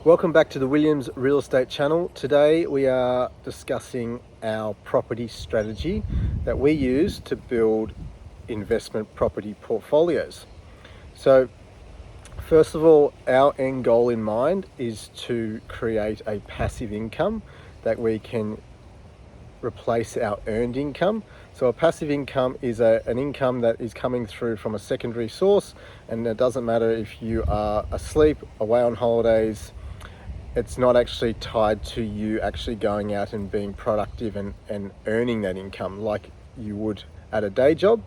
Welcome back to the Williams Real Estate channel. Today we are discussing our property strategy that we use to build investment property portfolios. So first of all, our end goal in mind is to create a passive income that we can replace our earned income. So a passive income is an income that is coming through from a secondary source, and it doesn't matter if you are asleep, away on holidays. It's not actually tied to you actually going out and being productive and earning that income like you would at a day job.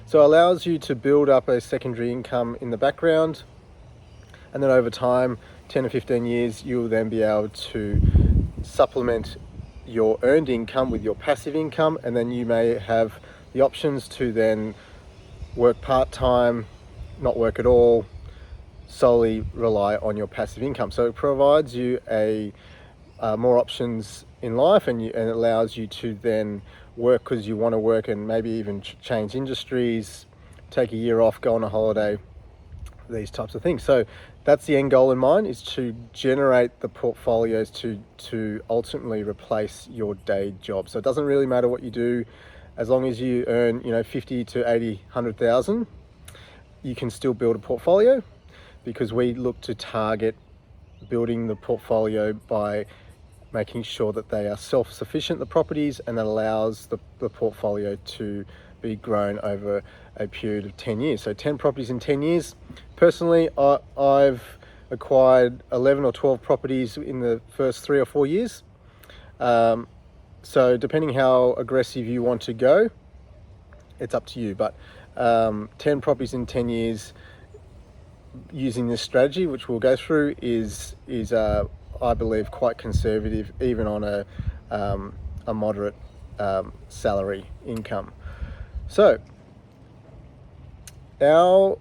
So it allows you to build up a secondary income in the background, and then over time, 10 or 15 years, you'll then be able to supplement your earned income with your passive income, and then you may have the options to then work part-time, not work at all, solely rely on your passive income. So it provides you more options in life, and it allows you to then work because you want to work, and maybe even change industries, take a year off, go on a holiday, these types of things. So that's the end goal in mind, is to generate the portfolios to ultimately replace your day job. So it doesn't really matter what you do, as long as you earn 50 to 80, 100,000, you can still build a portfolio, because we look to target building the portfolio by making sure that they are self-sufficient, the properties, and that allows the portfolio to be grown over a period of 10 years. So 10 properties in 10 years. Personally, I've acquired 11 or 12 properties in the first 3 or 4 years. So depending how aggressive you want to go, it's up to you. But 10 properties in 10 years using this strategy, which we'll go through, is I believe quite conservative, even on a moderate salary income. So our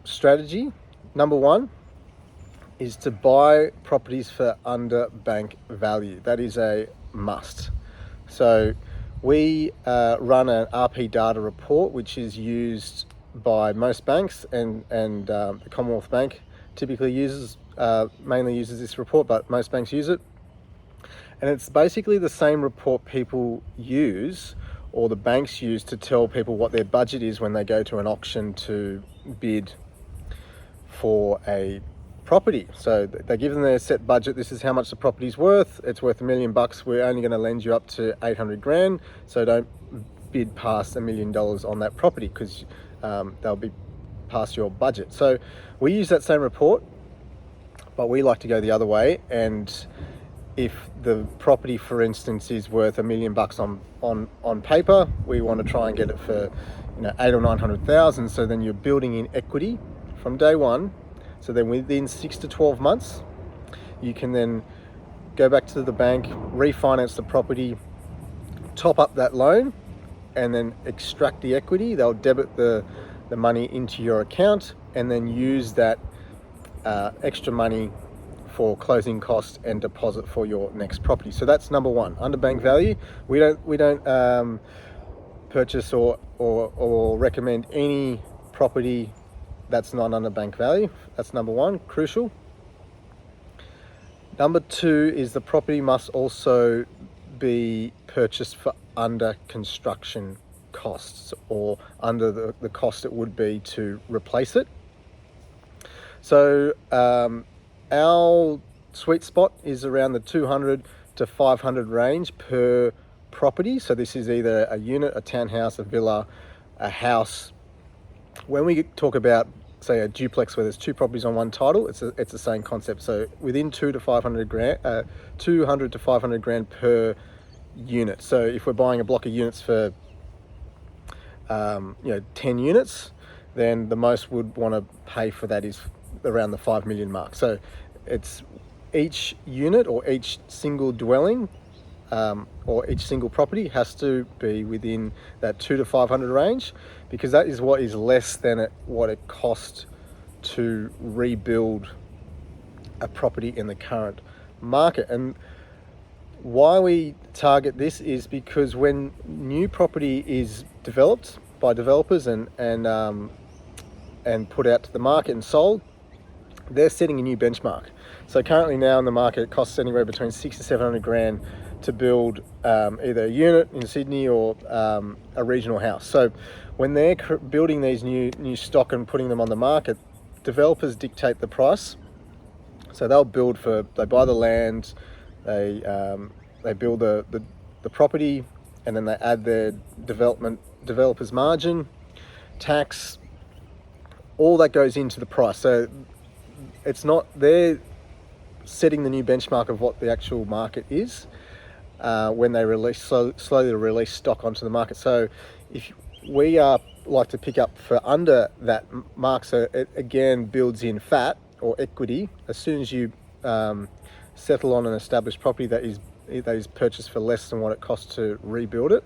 strategy, number one, is to buy properties for under bank value. That is a must. So we run an RP data report, which is used by most banks, and the Commonwealth Bank typically mainly uses this report, but most banks use it. And it's basically the same report people use, or the banks use, to tell people what their budget is when they go to an auction to bid for a property. So they give them their set budget. This is how much the property's worth. It's worth $1 million. We're only going to lend you up to 800 grand. So don't bid past $1 million on that property, because they'll be past your budget. So we use that same report, but we like to go the other way. And if the property, for instance, is worth $1 million on paper, we want to try and get it for 800,000 or 900,000. So then you're building in equity from day one. So then within 6 to 12 months, you can then go back to the bank, refinance the property, top up that loan, and then extract the equity. They'll debit the money into your account, and then use that extra money for closing costs and deposit for your next property. So that's number one, under bank value. We don't purchase or recommend any property that's not under bank value. That's number one, crucial. Number two is the property must also be purchased for under construction costs, or under the cost it would be to replace it. So our sweet spot is around the 200 to 500 range per property. So this is either a unit, a townhouse, a villa, a house. When we talk about, say, a duplex where there's 2 properties on one title, it's the same concept. So within 200 to 500 grand per unit. So if we're buying a block of units for 10 units, then the most would want to pay for that is around the 5 million mark. So it's each unit, or each single dwelling, or each single property has to be within that 200 to 500 range, because that is what is less than what it costs to rebuild a property in the current market. And why we target this is because when new property is developed by developers and put out to the market and sold, they're setting a new benchmark. So currently now in the market, it costs anywhere between 600 to 700 grand to build either a unit in Sydney or a regional house. So when they're building these new stock and putting them on the market, developers dictate the price. So they buy the land, they build the property, and then they add their developer's margin, tax, all that goes into the price. So it's not, they're setting the new benchmark of what the actual market is when they slowly release stock onto the market. So if we like to pick up for under that mark, so it again builds in fat or equity as soon as you settle on an established property that is purchased for less than what it costs to rebuild it.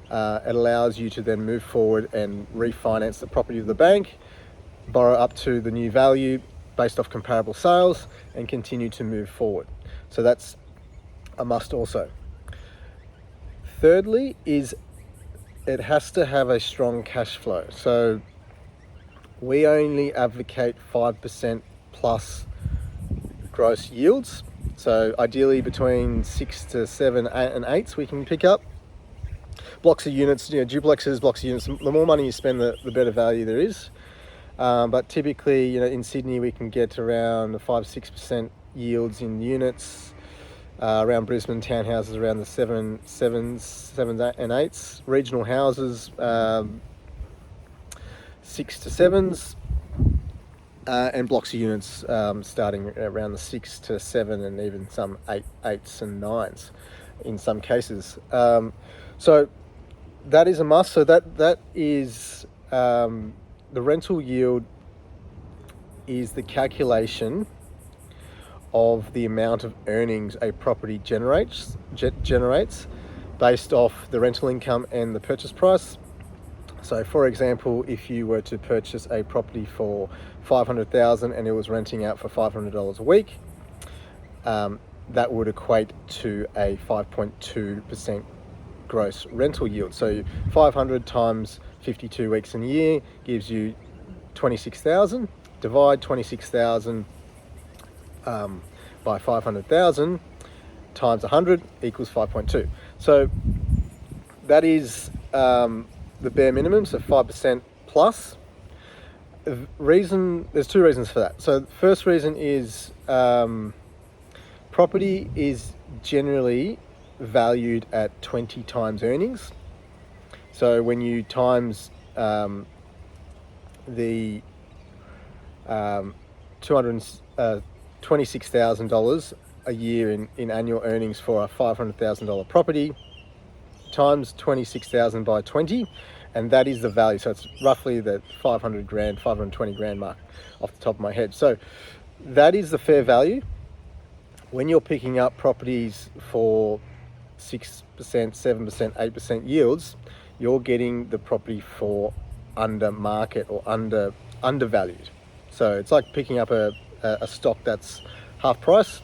It allows you to then move forward and refinance the property with the bank, borrow up to the new value based off comparable sales, and continue to move forward. So that's a must also. Thirdly is it has to have a strong cash flow. So we only advocate 5% plus gross yields. So ideally between 6 to 7 and 8 we can pick up. Blocks of units, duplexes, blocks of units, the more money you spend, the better value there is. But typically, in Sydney we can get around 5-6% yields in units. Around Brisbane, townhouses around the 7s and 8s. Regional houses, 6 to 7s. And blocks of units starting around the 6 to 7 and even some 8s and 9s in some cases. So that is a must. So that is the rental yield is the calculation of the amount of earnings a property generates based off the rental income and the purchase price. So for example, if you were to purchase a property for $500,000 and it was renting out for $500 a week, that would equate to a 5.2% gross rental yield. So 500 times 52 weeks in a year gives you 26,000. Divide 26,000 by 500,000 times 100 equals 5.2. So that is the bare minimum, so 5% plus. There's two reasons for that. So the first reason is property is generally valued at 20 times earnings. So when you times the $26,000 a year in annual earnings for a $500,000 property, times 26,000 by 20, and that is the value. So it's roughly the 500 grand, 520 grand mark off the top of my head. So that is the fair value. When you're picking up properties for 6%, 7%, 8% yields, you're getting the property for under market or undervalued. So it's like picking up a stock that's half price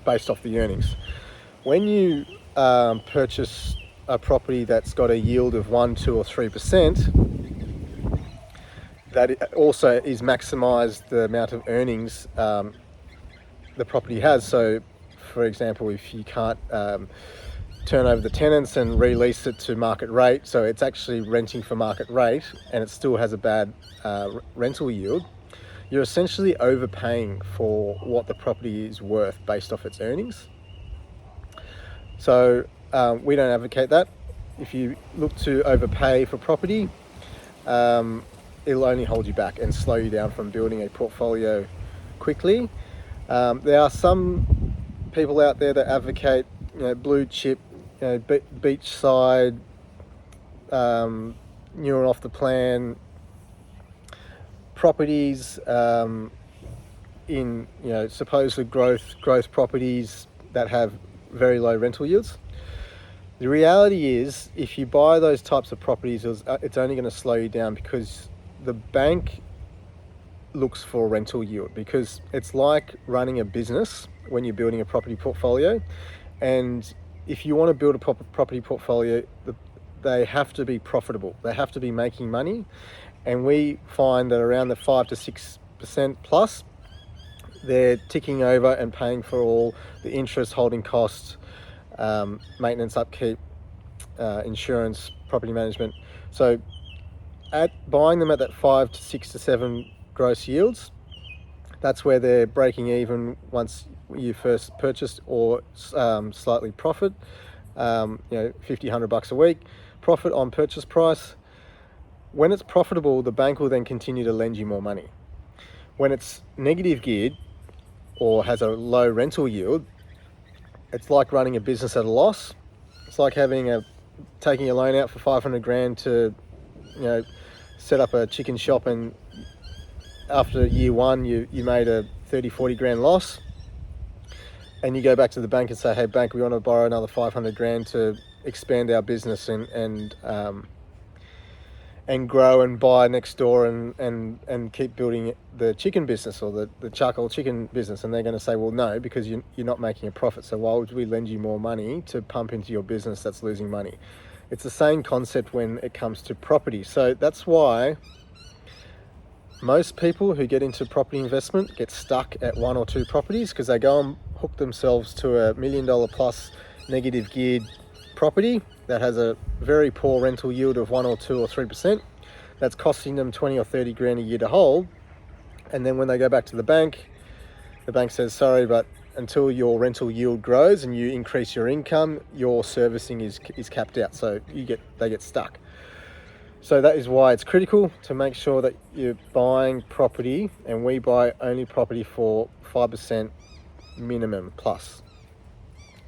based off the earnings. When you purchase a property that's got a yield of 1, 2 or 3%, that it also is maximized the amount of earnings the property has. So for example, if you can't turn over the tenants and release it to market rate, so it's actually renting for market rate and it still has a bad rental yield, you're essentially overpaying for what the property is worth based off its earnings. So we don't advocate that. If you look to overpay for property, it'll only hold you back and slow you down from building a portfolio quickly. There are some people out there that advocate, blue chip, beachside, new and off the plan properties, in supposedly growth properties that have very low rental yields. The reality is, if you buy those types of properties, it's only going to slow you down, because the bank looks for rental yield, because it's like running a business when you're building a property portfolio. And if you want to build a property portfolio, they have to be profitable. They have to be making money. And we find that around the 5 to 5% plus, they're ticking over and paying for all the interest, holding costs, maintenance, upkeep, insurance, property management. So at buying them at that 5 to 6 to 7 gross yields, that's where they're breaking even once you first purchased, or slightly profit. $50, $100 a week profit on purchase price. When it's profitable, the bank will then continue to lend you more money. When it's negative geared or has a low rental yield, it's like running a business at a loss. It's like taking a loan out for 500 grand to, set up a chicken shop, and after year one, you made a 30, 40 grand loss, and you go back to the bank and say, hey bank, we want to borrow another 500 grand to expand our business and grow and buy next door and keep building the chicken business, or the charcoal chicken business. And they're going to say, well, no, because you're not making a profit. So why would we lend you more money to pump into your business that's losing money? It's the same concept when it comes to property. So that's why most people who get into property investment get stuck at 1 or 2 properties, because they go and hook themselves to $1 million plus negative geared property that has a very poor rental yield of 1 or 2 or 3%. That's costing them 20 or 30 grand a year to hold. And then when they go back to the bank says, sorry, but until your rental yield grows and you increase your income, your servicing is capped out. So they get stuck. So that is why it's critical to make sure that you're buying property, and we buy only property for 5% minimum plus.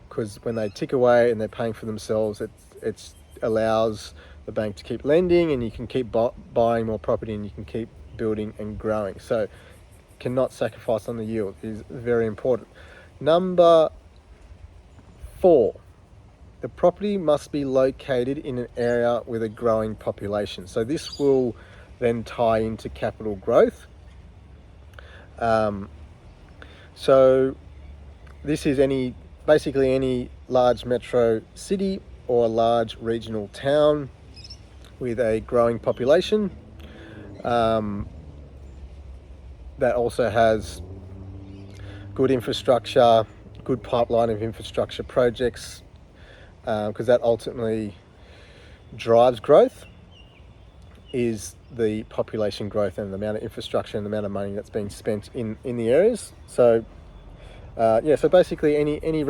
Because when they tick away and they're paying for themselves, it allows the bank to keep lending, and you can keep buying more property, and you can keep building and growing. So cannot sacrifice on the yield. It is very important. Number 4, the property must be located in an area with a growing population. So this will then tie into capital growth. So this is basically any large metro city or a large regional town with a growing population, that also has good infrastructure, good pipeline of infrastructure projects, because that ultimately drives growth, is the population growth and the amount of infrastructure and the amount of money that's being spent in the areas. So so basically any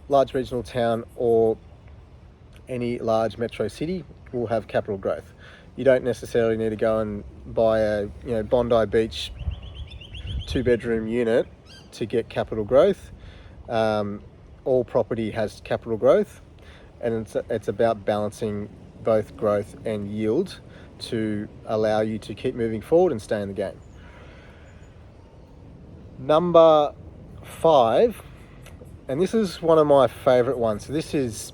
large regional town or any large metro city will have capital growth. You don't necessarily need to go and buy a Bondi Beach 2-bedroom unit to get capital growth. All property has capital growth, and it's about balancing both growth and yield to allow you to keep moving forward and stay in the game. Number 5, and this is one of my favorite ones. So this is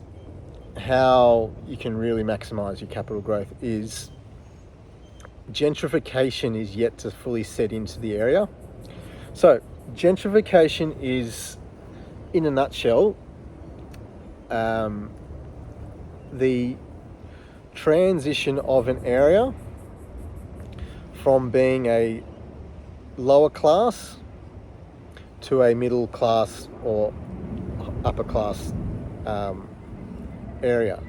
how you can really maximize your capital growth, is gentrification is yet to fully set into the area. So gentrification is, in a nutshell, the transition of an area from being a lower class to a middle class or upper class area.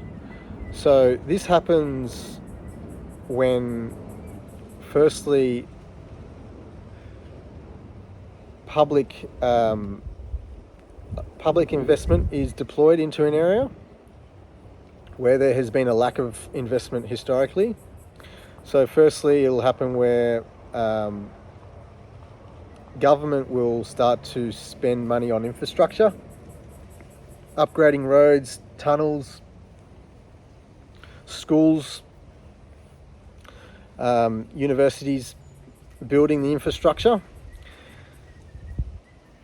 So this happens when, firstly, public investment is deployed into an area where there has been a lack of investment historically. So firstly, it'll happen where government will start to spend money on infrastructure, upgrading roads, tunnels, schools, universities, building the infrastructure,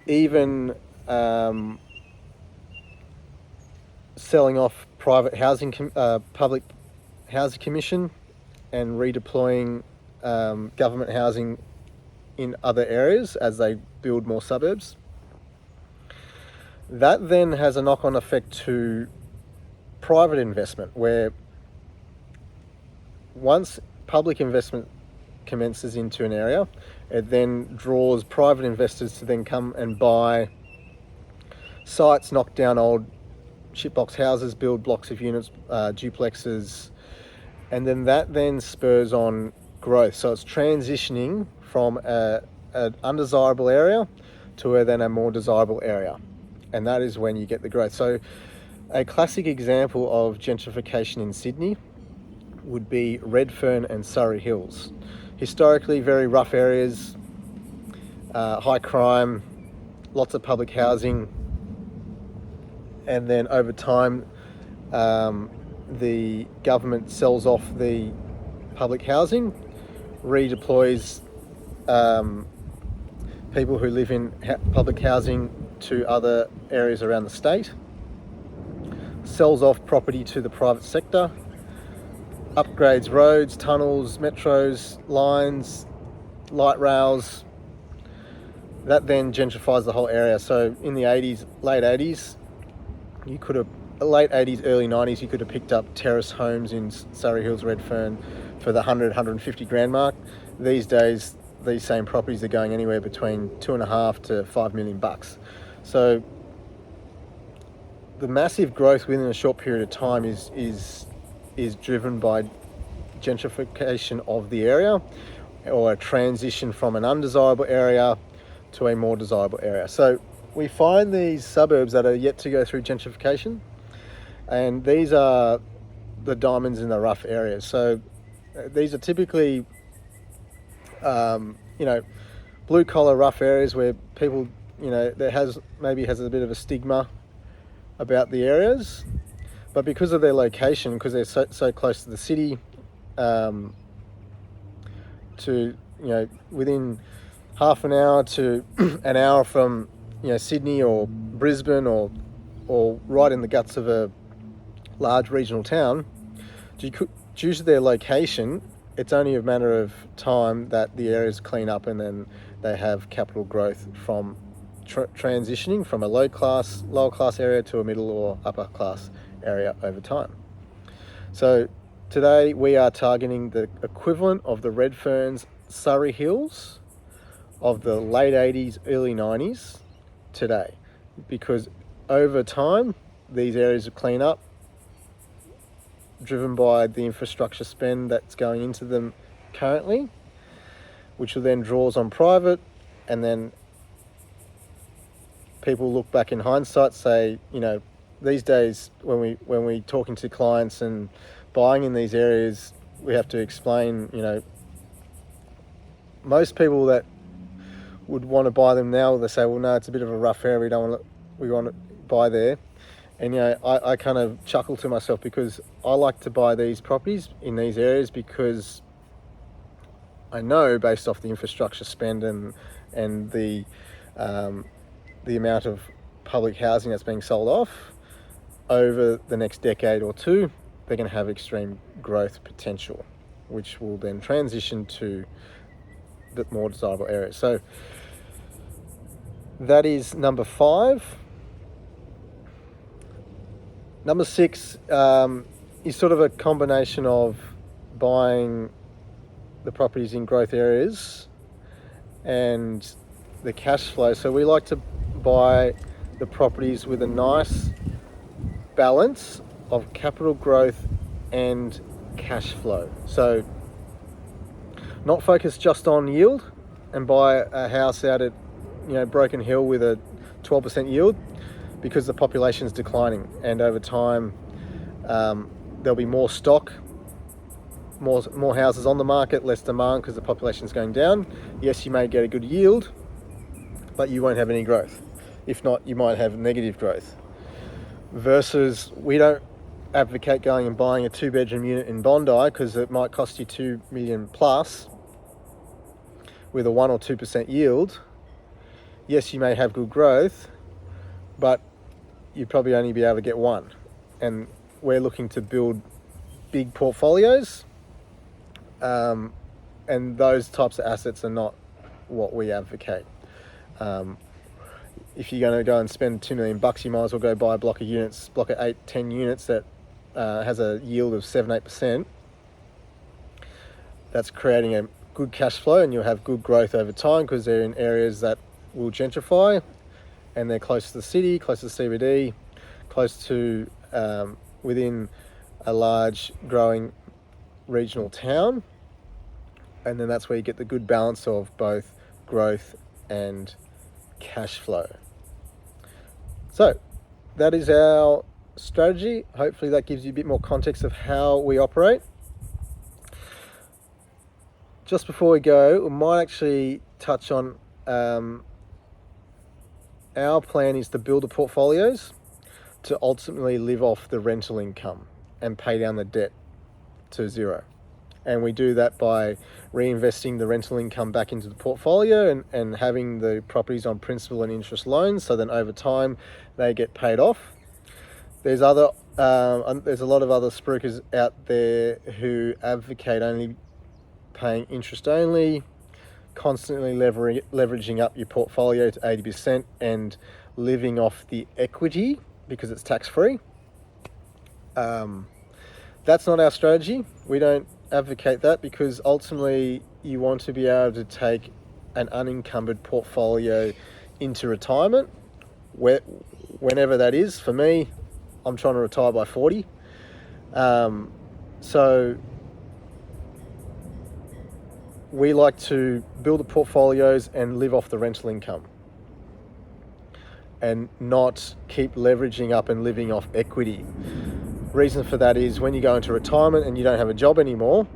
even selling off private housing, public housing commission, and redeploying government housing in other areas as they build more suburbs. That then has a knock-on effect to private investment, where once public investment commences into an area, It then draws private investors to then come and buy sites, knock down old shitbox houses, build blocks of units, duplexes, and then that then spurs on growth. So it's transitioning from an undesirable area to then a more desirable area, and that is when you get the growth. So a classic example of gentrification in Sydney would be Redfern and Surrey Hills. Historically very rough areas, high crime, lots of public housing, and then over time the government sells off the public housing, redeploys people who live in public housing to other areas around the state, sells off property to the private sector, upgrades roads, tunnels, metros, lines, light rails. That then gentrifies the whole area. So in the 80s, late 80s, late 80s, early 90s, you could have picked up terrace homes in Surrey Hills, Redfern for the 150 grand mark. These days, these same properties are going anywhere between $2.5 to $5 million. So the massive growth within a short period of time is driven by gentrification of the area, or a transition from an undesirable area to a more desirable area. So we find these suburbs that are yet to go through gentrification, and these are the diamonds in the rough areas. So these are typically blue collar rough areas where people, there has a bit of a stigma about the areas, but because of their location, because they're so close to the city, to within half an hour to an hour from Sydney or Brisbane, or right in the guts of a large regional town, due to their location, it's only a matter of time that the areas clean up, and then they have capital growth from transitioning from a lower class area to a middle or upper class area over time. So today we are targeting the equivalent of the Redferns, Surrey Hills of the late 80s, early 90s today, because over time these areas will clean up, driven by the infrastructure spend that's going into them currently, which will then draws on private, and then people look back in hindsight, say, these days when we talking to clients and buying in these areas, we have to explain, most people that would want to buy them now, they say, well, no, it's a bit of a rough area, we want to buy there. And I kind of chuckle to myself, because I like to buy these properties in these areas because I know, based off the infrastructure spend and the amount of public housing that's being sold off over the next decade or two, they're going to have extreme growth potential, which will then transition to the more desirable areas. So that is number 5. Number 6 is sort of a combination of buying the properties in growth areas and the cash flow. So we like to buy the properties with a nice balance of capital growth and cash flow. So not focus just on yield and buy a house out at Broken Hill with a 12% yield, because the population is declining, and over time there'll be more stock, more houses on the market, less demand because the population is going down. Yes, you may get a good yield, but you won't have any growth. If not, you might have negative growth. Versus, we don't advocate going and buying a 2-bedroom unit in Bondi because it might cost you $2 million plus with a 1 or 2% yield. Yes, you may have good growth, but you'd probably only be able to get 1. And we're looking to build big portfolios, and those types of assets are not what we advocate. If you're going to go and spend $2 million, you might as well go buy a block of 8-10 units that has a yield of 7-8%. That's creating a good cash flow and you'll have good growth over time because they're in areas that will gentrify and they're close to the city, close to the CBD, close to within a large growing regional town. And then that's where you get the good balance of both growth and cash flow. So that is our strategy. Hopefully that gives you a bit more context of how we operate. Just before we go, we might actually touch on our plan is to build the portfolios to ultimately live off the rental income and pay down the debt to zero. And we do that by reinvesting the rental income back into the portfolio and having the properties on principal and interest loans. So then over time they get paid off. There's a lot of other spruikers out there who advocate only paying interest only, constantly leveraging up your portfolio to 80% and living off the equity because it's tax-free. That's not our strategy. We don't advocate that because ultimately you want to be able to take an unencumbered portfolio into retirement, whenever that is. For me, I'm trying to retire by 40. So we like to build the portfolios and live off the rental income and not keep leveraging up and living off equity. Reason for that is when you go into retirement and you don't have a job anymore,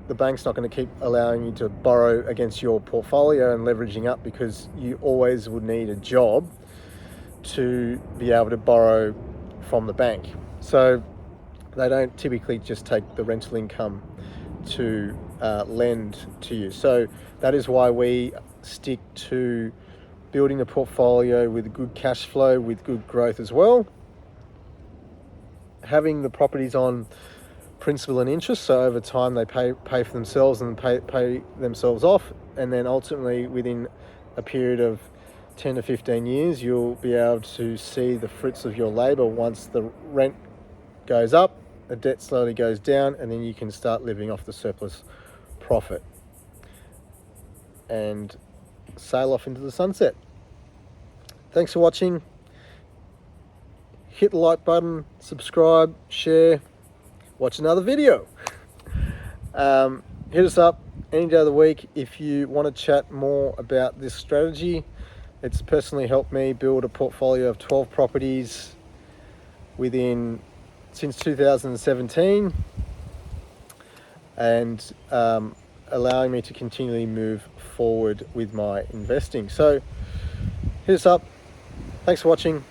the bank's not going to keep allowing you to borrow against your portfolio and leveraging up because you always would need a job to be able to borrow from the bank. So they don't typically just take the rental income to lend to you. So that is why we stick to building the portfolio with good cash flow, with good growth as well. Having the properties on principal and interest, so over time they pay for themselves and pay themselves off, and then ultimately within a period of 10 to 15 years you'll be able to see the fruits of your labor once the rent goes up, the debt slowly goes down, and then you can start living off the surplus profit and sail off into the sunset. Thanks for watching. Hit the like button, subscribe, share, watch another video. Hit us up any day of the week if you want to chat more about this strategy. It's personally helped me build a portfolio of 12 properties since 2017 and allowing me to continually move forward with my investing. So hit us up. Thanks for watching.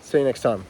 See you next time.